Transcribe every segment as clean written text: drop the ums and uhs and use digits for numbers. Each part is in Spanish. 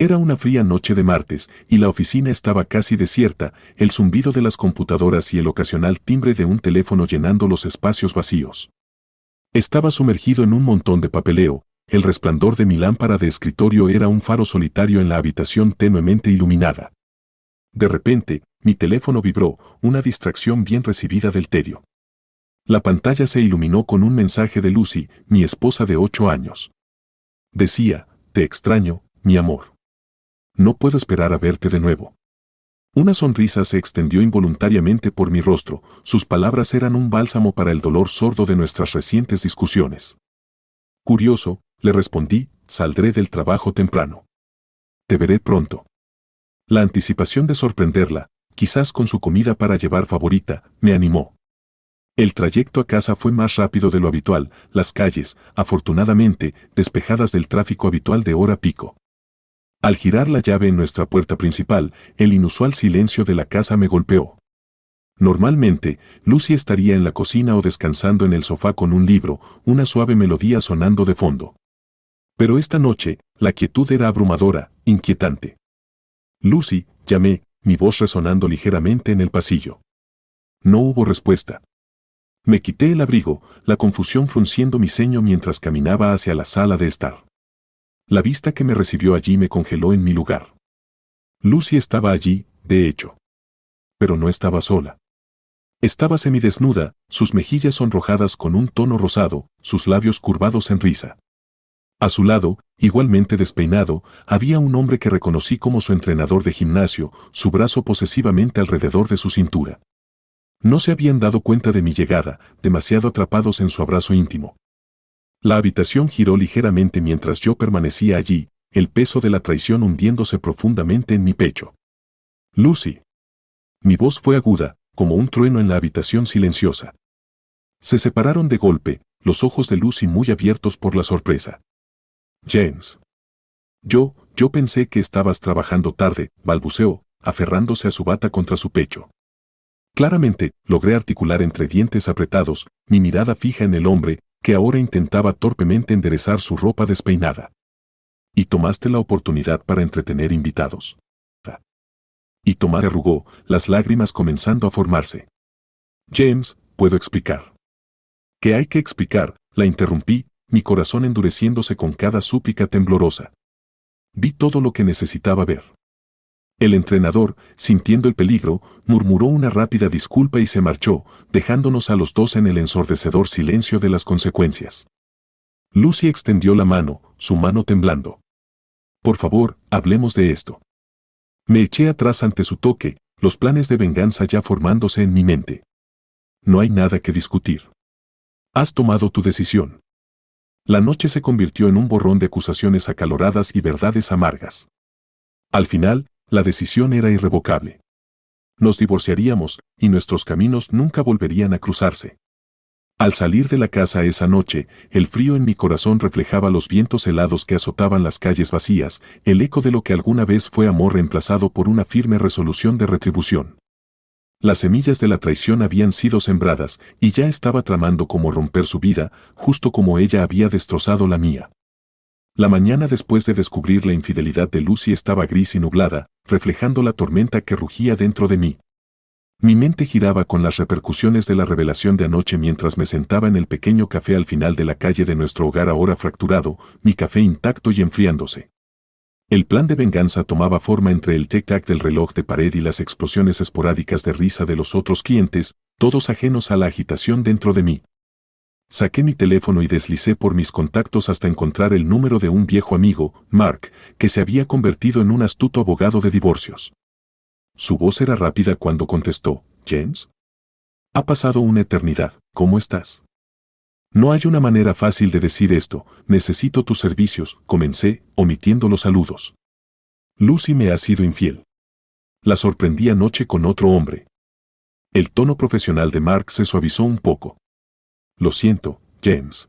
Era una fría noche de martes, y la oficina estaba casi desierta, el zumbido de las computadoras y el ocasional timbre de un teléfono llenando los espacios vacíos. Estaba sumergido en un montón de papeleo, el resplandor de mi lámpara de escritorio era un faro solitario en la habitación tenuemente iluminada. De repente, mi teléfono vibró, una distracción bien recibida del tedio. La pantalla se iluminó con un mensaje de Lucy, mi esposa de 8 años. Decía, te extraño, mi amor. No puedo esperar a verte de nuevo. Una sonrisa se extendió involuntariamente por mi rostro, sus palabras eran un bálsamo para el dolor sordo de nuestras recientes discusiones. Curioso, le respondí, saldré del trabajo temprano. Te veré pronto. La anticipación de sorprenderla, quizás con su comida para llevar favorita, me animó. El trayecto a casa fue más rápido de lo habitual, las calles, afortunadamente, despejadas del tráfico habitual de hora pico. Al girar la llave en nuestra puerta principal, el inusual silencio de la casa me golpeó. Normalmente, Lucy estaría en la cocina o descansando en el sofá con un libro, una suave melodía sonando de fondo. Pero esta noche, la quietud era abrumadora, inquietante. Lucy, llamé, mi voz resonando ligeramente en el pasillo. No hubo respuesta. Me quité el abrigo, la confusión frunciendo mi ceño mientras caminaba hacia la sala de estar. La vista que me recibió allí me congeló en mi lugar. Lucy estaba allí, de hecho. Pero no estaba sola. Estaba semidesnuda, sus mejillas sonrojadas con un tono rosado, sus labios curvados en risa. A su lado, igualmente despeinado, había un hombre que reconocí como su entrenador de gimnasio, su brazo posesivamente alrededor de su cintura. No se habían dado cuenta de mi llegada, demasiado atrapados en su abrazo íntimo. La habitación giró ligeramente mientras yo permanecía allí, el peso de la traición hundiéndose profundamente en mi pecho. Lucy. Mi voz fue aguda, como un trueno en la habitación silenciosa. Se separaron de golpe, los ojos de Lucy muy abiertos por la sorpresa. James. Yo pensé que estabas trabajando tarde, balbuceó, aferrándose a su bata contra su pecho. Claramente, logré articular entre dientes apretados, mi mirada fija en el hombre, que ahora intentaba torpemente enderezar su ropa despeinada. ¿Y tomaste la oportunidad para entretener invitados? Y Tomás arrugó, las lágrimas comenzando a formarse. James, puedo explicar. ¿Qué hay que explicar? La interrumpí, mi corazón endureciéndose con cada súplica temblorosa. Vi todo lo que necesitaba ver. El entrenador, sintiendo el peligro, murmuró una rápida disculpa y se marchó, dejándonos a los dos en el ensordecedor silencio de las consecuencias. Lucy extendió la mano, su mano temblando. Por favor, hablemos de esto. Me eché atrás ante su toque, los planes de venganza ya formándose en mi mente. No hay nada que discutir. Has tomado tu decisión. La noche se convirtió en un borrón de acusaciones acaloradas y verdades amargas. Al final, la decisión era irrevocable. Nos divorciaríamos, y nuestros caminos nunca volverían a cruzarse. Al salir de la casa esa noche, el frío en mi corazón reflejaba los vientos helados que azotaban las calles vacías, el eco de lo que alguna vez fue amor reemplazado por una firme resolución de retribución. Las semillas de la traición habían sido sembradas, y ya estaba tramando cómo romper su vida, justo como ella había destrozado la mía. La mañana después de descubrir la infidelidad de Lucy estaba gris y nublada, reflejando la tormenta que rugía dentro de mí. Mi mente giraba con las repercusiones de la revelación de anoche mientras me sentaba en el pequeño café al final de la calle de nuestro hogar ahora fracturado, mi café intacto y enfriándose. El plan de venganza tomaba forma entre el tic-tac del reloj de pared y las explosiones esporádicas de risa de los otros clientes, todos ajenos a la agitación dentro de mí. Saqué mi teléfono y deslicé por mis contactos hasta encontrar el número de un viejo amigo, Mark, que se había convertido en un astuto abogado de divorcios. Su voz era rápida cuando contestó, «James. Ha pasado una eternidad, ¿cómo estás?» No hay una manera fácil de decir esto, necesito tus servicios, comencé, omitiendo los saludos. Lucy me ha sido infiel. La sorprendí anoche con otro hombre. El tono profesional de Mark se suavizó un poco. Lo siento, James.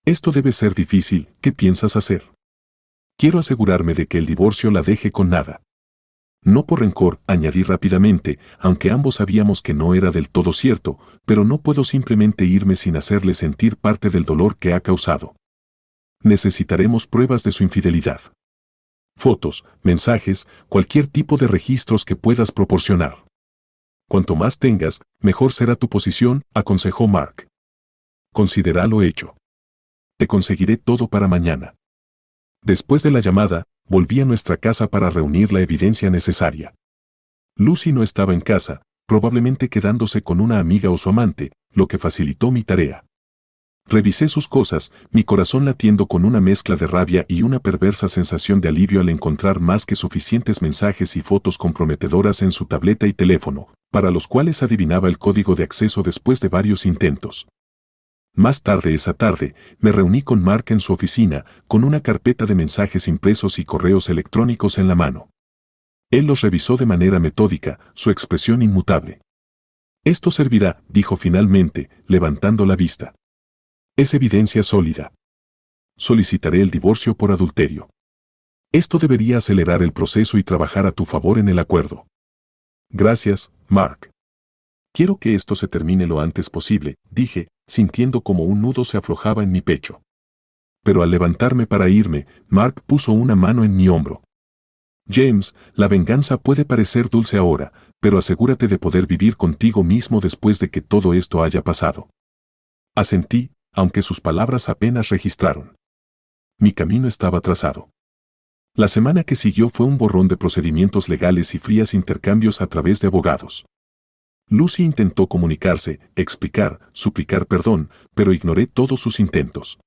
Esto debe ser difícil, ¿qué piensas hacer? Quiero asegurarme de que el divorcio la deje con nada. No por rencor, añadí rápidamente, aunque ambos sabíamos que no era del todo cierto, pero no puedo simplemente irme sin hacerle sentir parte del dolor que ha causado. Necesitaremos pruebas de su infidelidad. fotos, mensajes, cualquier tipo de registros que puedas proporcionar. Cuanto más tengas, mejor será tu posición, aconsejó Mark. Considera lo hecho. Te conseguiré todo para mañana. Después de la llamada, volví a nuestra casa para reunir la evidencia necesaria. Lucy no estaba en casa, probablemente quedándose con una amiga o su amante, lo que facilitó mi tarea. Revisé sus cosas, mi corazón latiendo con una mezcla de rabia y una perversa sensación de alivio al encontrar más que suficientes mensajes y fotos comprometedoras en su tableta y teléfono, para los cuales adivinaba el código de acceso después de varios intentos. Más tarde esa tarde, me reuní con Mark en su oficina, con una carpeta de mensajes impresos y correos electrónicos en la mano. Él los revisó de manera metódica, su expresión inmutable. Esto servirá, dijo finalmente, levantando la vista. Es evidencia sólida. Solicitaré el divorcio por adulterio. Esto debería acelerar el proceso y trabajar a tu favor en el acuerdo. Gracias, Mark. Quiero que esto se termine lo antes posible, dije, sintiendo como un nudo se aflojaba en mi pecho. Pero al levantarme para irme, Mark puso una mano en mi hombro. James, la venganza puede parecer dulce ahora, pero asegúrate de poder vivir contigo mismo después de que todo esto haya pasado. Asentí, aunque sus palabras apenas registraron. Mi camino estaba trazado. La semana que siguió fue un borrón de procedimientos legales y frías intercambios a través de abogados. Lucy intentó comunicarse, explicar, suplicar perdón, pero ignoré todos sus intentos.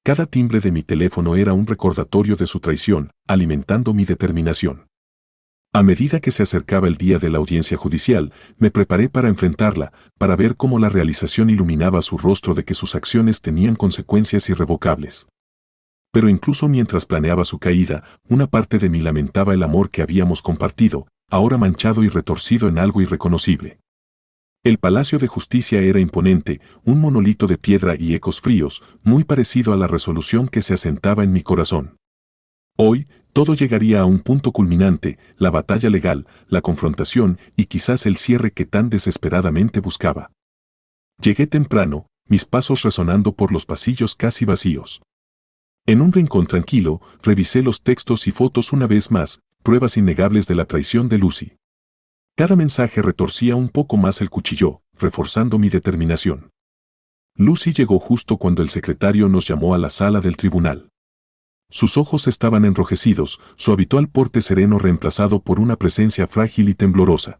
Cada timbre de mi teléfono era un recordatorio de su traición, alimentando mi determinación. A medida que se acercaba el día de la audiencia judicial, me preparé para enfrentarla, para ver cómo la realización iluminaba su rostro de que sus acciones tenían consecuencias irrevocables. Pero incluso mientras planeaba su caída, una parte de mí lamentaba el amor que habíamos compartido, ahora manchado y retorcido en algo irreconocible. El Palacio de Justicia era imponente, un monolito de piedra y ecos fríos, muy parecido a la resolución que se asentaba en mi corazón. Hoy, todo llegaría a un punto culminante, la batalla legal, la confrontación y quizás el cierre que tan desesperadamente buscaba. Llegué temprano, mis pasos resonando por los pasillos casi vacíos. En un rincón tranquilo, revisé los textos y fotos una vez más, pruebas innegables de la traición de Lucy. Cada mensaje retorcía un poco más el cuchillo, reforzando mi determinación. Lucy llegó justo cuando el secretario nos llamó a la sala del tribunal. Sus ojos estaban enrojecidos, su habitual porte sereno reemplazado por una presencia frágil y temblorosa.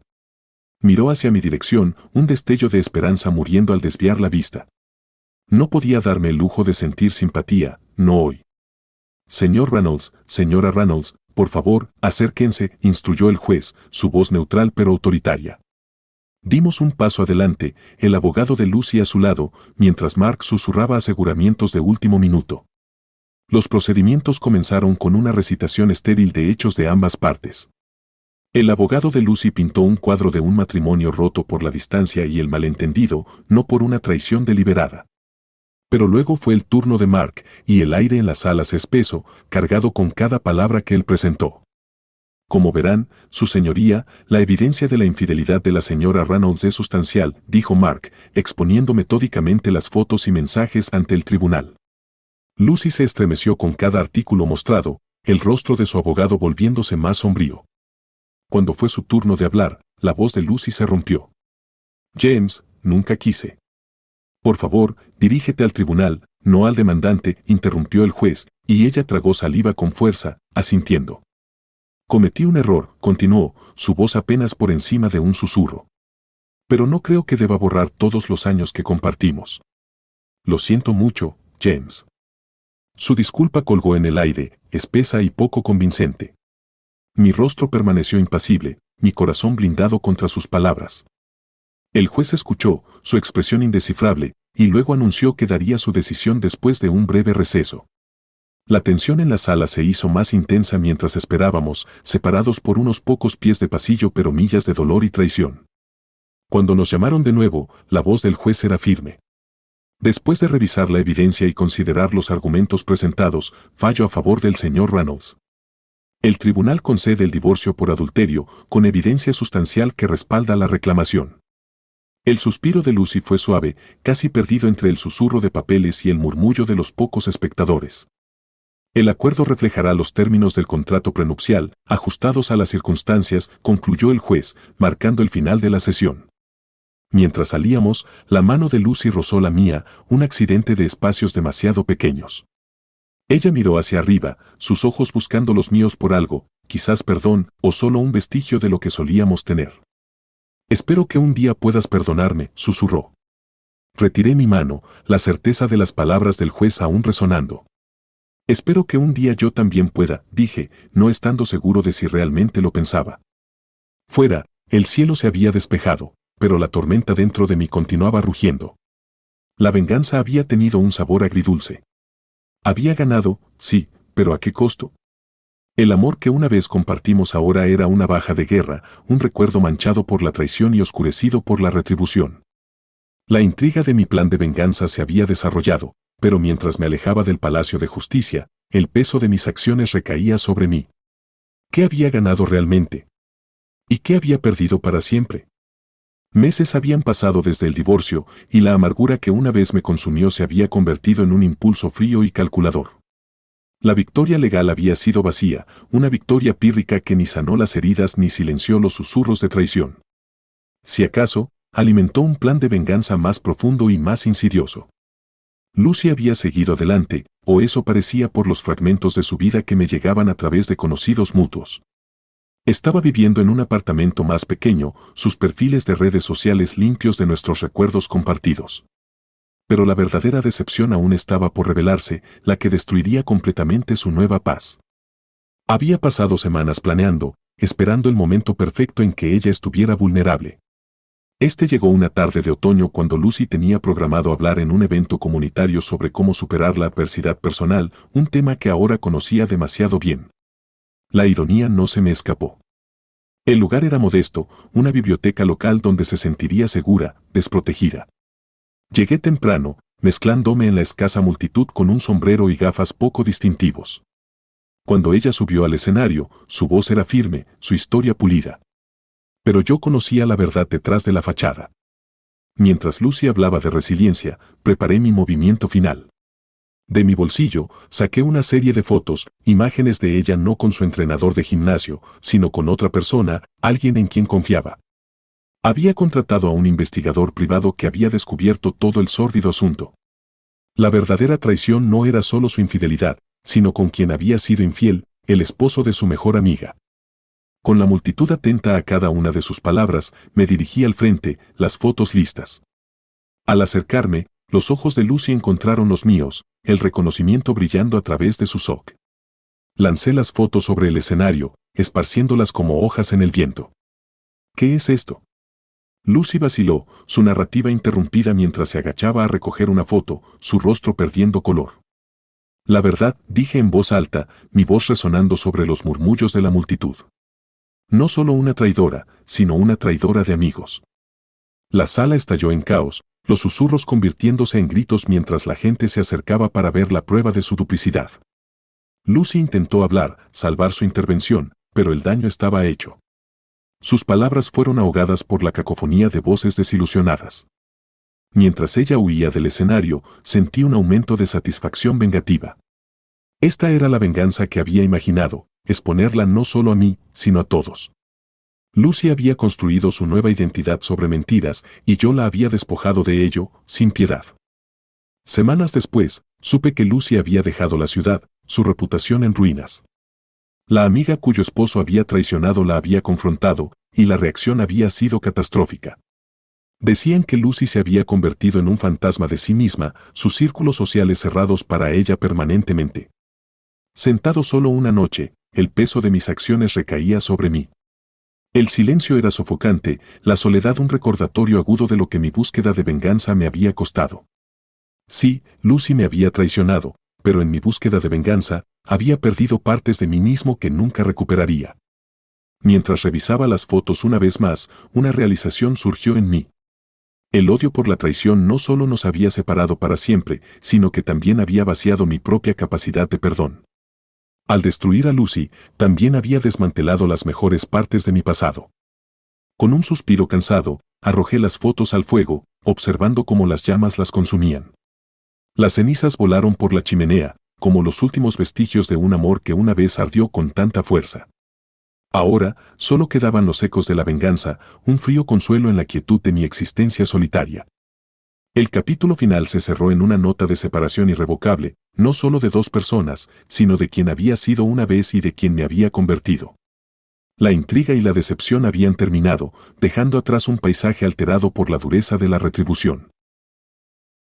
Miró hacia mi dirección, un destello de esperanza muriendo al desviar la vista. No podía darme el lujo de sentir simpatía, no hoy. Señor Reynolds, señora Reynolds, por favor, acérquense, instruyó el juez, su voz neutral pero autoritaria. Dimos un paso adelante, el abogado de Lucy a su lado, mientras Mark susurraba aseguramientos de último minuto. Los procedimientos comenzaron con una recitación estéril de hechos de ambas partes. El abogado de Lucy pintó un cuadro de un matrimonio roto por la distancia y el malentendido, no por una traición deliberada. Pero luego fue el turno de Mark, y el aire en la sala se espesó, cargado con cada palabra que él presentó. Como verán, su señoría, la evidencia de la infidelidad de la señora Reynolds es sustancial, dijo Mark, exponiendo metódicamente las fotos y mensajes ante el tribunal. Lucy se estremeció con cada artículo mostrado, el rostro de su abogado volviéndose más sombrío. Cuando fue su turno de hablar, la voz de Lucy se rompió. James, nunca quise. Por favor, dirígete al tribunal, no al demandante, interrumpió el juez, y ella tragó saliva con fuerza, asintiendo. Cometí un error, continuó, su voz apenas por encima de un susurro. Pero no creo que deba borrar todos los años que compartimos. Lo siento mucho, James. Su disculpa colgó en el aire, espesa y poco convincente. Mi rostro permaneció impasible, mi corazón blindado contra sus palabras. El juez escuchó, su expresión indescifrable, y luego anunció que daría su decisión después de un breve receso. La tensión en la sala se hizo más intensa mientras esperábamos, separados por unos pocos pies de pasillo pero millas de dolor y traición. Cuando nos llamaron de nuevo, la voz del juez era firme. Después de revisar la evidencia y considerar los argumentos presentados, fallo a favor del señor Reynolds. El tribunal concede el divorcio por adulterio, con evidencia sustancial que respalda la reclamación. El suspiro de Lucy fue suave, casi perdido entre el susurro de papeles y el murmullo de los pocos espectadores. El acuerdo reflejará los términos del contrato prenupcial, ajustados a las circunstancias, concluyó el juez, marcando el final de la sesión. Mientras salíamos, la mano de Lucy rozó la mía, un accidente de espacios demasiado pequeños. Ella miró hacia arriba, sus ojos buscando los míos por algo, quizás perdón, o solo un vestigio de lo que solíamos tener. Espero que un día puedas perdonarme, susurró. Retiré mi mano, la certeza de las palabras del juez aún resonando. Espero que un día yo también pueda, dije, no estando seguro de si realmente lo pensaba. Fuera, el cielo se había despejado, pero la tormenta dentro de mí continuaba rugiendo. La venganza había tenido un sabor agridulce. Había ganado, sí, pero ¿a qué costo? El amor que una vez compartimos ahora era una baja de guerra, un recuerdo manchado por la traición y oscurecido por la retribución. La intriga de mi plan de venganza se había desarrollado, pero mientras me alejaba del Palacio de Justicia, el peso de mis acciones recaía sobre mí. ¿Qué había ganado realmente? ¿Y qué había perdido para siempre? Meses habían pasado desde el divorcio, y la amargura que una vez me consumió se había convertido en un impulso frío y calculador. La victoria legal había sido vacía, una victoria pírrica que ni sanó las heridas ni silenció los susurros de traición. Si acaso, alimentó un plan de venganza más profundo y más insidioso. Lucy había seguido adelante, o eso parecía por los fragmentos de su vida que me llegaban a través de conocidos mutuos. Estaba viviendo en un apartamento más pequeño, sus perfiles de redes sociales limpios de nuestros recuerdos compartidos. Pero la verdadera decepción aún estaba por revelarse, la que destruiría completamente su nueva paz. Había pasado semanas planeando, esperando el momento perfecto en que ella estuviera vulnerable. Llegó una tarde de otoño cuando Lucy tenía programado hablar en un evento comunitario sobre cómo superar la adversidad personal, un tema que ahora conocía demasiado bien. La ironía no se me escapó. El lugar era modesto, una biblioteca local donde se sentiría segura, desprotegida. Llegué temprano, mezclándome en la escasa multitud con un sombrero y gafas poco distintivos. Cuando ella subió al escenario, su voz era firme, su historia pulida. Pero yo conocía la verdad detrás de la fachada. Mientras Lucy hablaba de resiliencia, preparé mi movimiento final. De mi bolsillo, saqué una serie de fotos, imágenes de ella no con su entrenador de gimnasio, sino con otra persona, alguien en quien confiaba. Había contratado a un investigador privado que había descubierto todo el sórdido asunto. La verdadera traición no era solo su infidelidad, sino con quien había sido infiel, el esposo de su mejor amiga. Con la multitud atenta a cada una de sus palabras, me dirigí al frente, las fotos listas. Al acercarme, los ojos de Lucy encontraron los míos, el reconocimiento brillando a través de su SOC. Lancé las fotos sobre el escenario, esparciéndolas como hojas en el viento. ¿Qué es esto? Lucy vaciló, su narrativa interrumpida mientras se agachaba a recoger una foto, su rostro perdiendo color. La verdad, dije en voz alta, mi voz resonando sobre los murmullos de la multitud. No solo una traidora, sino una traidora de amigos. La sala estalló en caos, los susurros convirtiéndose en gritos mientras la gente se acercaba para ver la prueba de su duplicidad. Lucy intentó hablar, salvar su intervención, pero el daño estaba hecho. Sus palabras fueron ahogadas por la cacofonía de voces desilusionadas. Mientras ella huía del escenario, sentí un aumento de satisfacción vengativa. Esta era la venganza que había imaginado, exponerla no solo a mí, sino a todos. Lucy había construido su nueva identidad sobre mentiras y yo la había despojado de ello, sin piedad. Semanas después, supe que Lucy había dejado la ciudad, su reputación en ruinas. La amiga cuyo esposo había traicionado la había confrontado, y la reacción había sido catastrófica. Decían que Lucy se había convertido en un fantasma de sí misma, sus círculos sociales cerrados para ella permanentemente. Sentado solo una noche, el peso de mis acciones recaía sobre mí. El silencio era sofocante, la soledad un recordatorio agudo de lo que mi búsqueda de venganza me había costado. Sí, Lucy me había traicionado, pero en mi búsqueda de venganza, había perdido partes de mí mismo que nunca recuperaría. Mientras revisaba las fotos una vez más, una realización surgió en mí. El odio por la traición no solo nos había separado para siempre, sino que también había vaciado mi propia capacidad de perdón. Al destruir a Lucy, también había desmantelado las mejores partes de mi pasado. Con un suspiro cansado, arrojé las fotos al fuego, observando cómo las llamas las consumían. Las cenizas volaron por la chimenea, como los últimos vestigios de un amor que una vez ardió con tanta fuerza. Ahora, solo quedaban los ecos de la venganza, un frío consuelo en la quietud de mi existencia solitaria. El capítulo final se cerró en una nota de separación irrevocable, no solo de dos personas, sino de quien había sido una vez y de quien me había convertido. La intriga y la decepción habían terminado, dejando atrás un paisaje alterado por la dureza de la retribución.